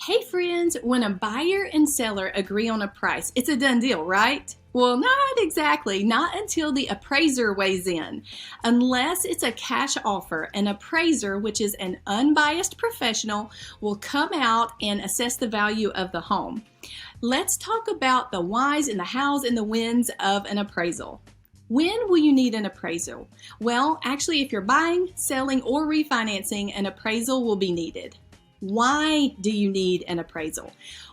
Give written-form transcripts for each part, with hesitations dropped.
Hey friends, when a buyer and seller agree on a price, it's a done deal, right? Well, not exactly, not until the appraiser weighs in. Unless it's a cash offer, an appraiser, which is an unbiased professional, will come out and assess the value of the home. Let's talk about the whys and the hows and the whens of an appraisal. When will you need an appraisal? Well, actually, if you're buying, selling, or refinancing, an appraisal will be needed. Why do you need an appraisal?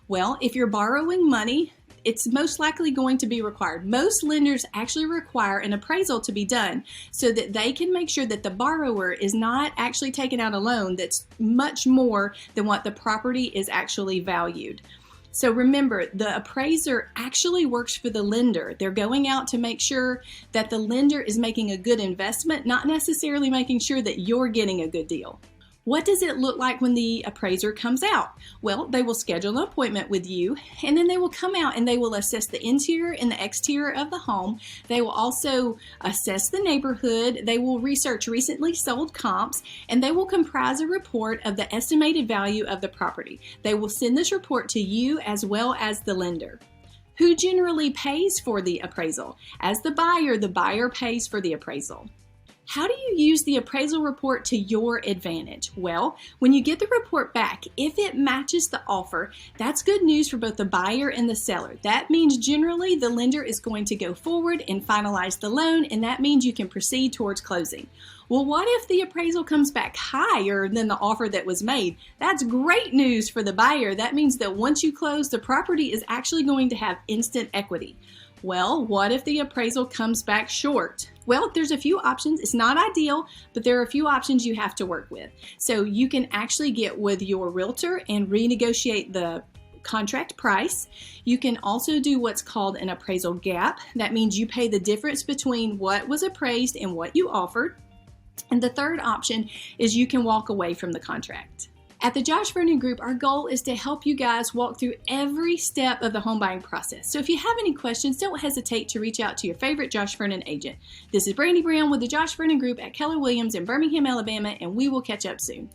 Well, if you're borrowing money, it's most likely going to be required. Most lenders actually require an appraisal to be done so that they can make sure that the borrower is not actually taking out a loan that's much more than what the property is actually valued. So remember, the appraiser actually works for the lender. They're going out to make sure that the lender is making a good investment, not necessarily making sure that you're getting a good deal. What does it look like when the appraiser comes out? Well, they will schedule an appointment with you, and then they will come out and they will assess the interior and the exterior of the home. They will also assess the neighborhood. They will research recently sold comps, and they will comprise a report of the estimated value of the property. They will send this report to you as well as the lender. Who generally pays for the appraisal? As the buyer pays for the appraisal. How do you use the appraisal report to your advantage? Well, when you get the report back, if it matches the offer, that's good news for both the buyer and the seller. That means generally the lender is going to go forward and finalize the loan, and that means you can proceed towards closing. Well, what if the appraisal comes back higher than the offer that was made? That's great news for the buyer. That means that once you close, the property is actually going to have instant equity. Well, what if the appraisal comes back short? Well, there's a few options. It's not ideal, but there are a few options you have to work with. So you can actually get with your realtor and renegotiate the contract price. You can also do what's called an appraisal gap. That means you pay the difference between what was appraised and what you offered. And the third option is you can walk away from the contract. At the Josh Vernon Group, our goal is to help you guys walk through every step of the home buying process. So if you have any questions, don't hesitate to reach out to your favorite Josh Vernon agent. This is Brandy Brown with the Josh Vernon Group at Keller Williams in Birmingham, Alabama, and we will catch up soon.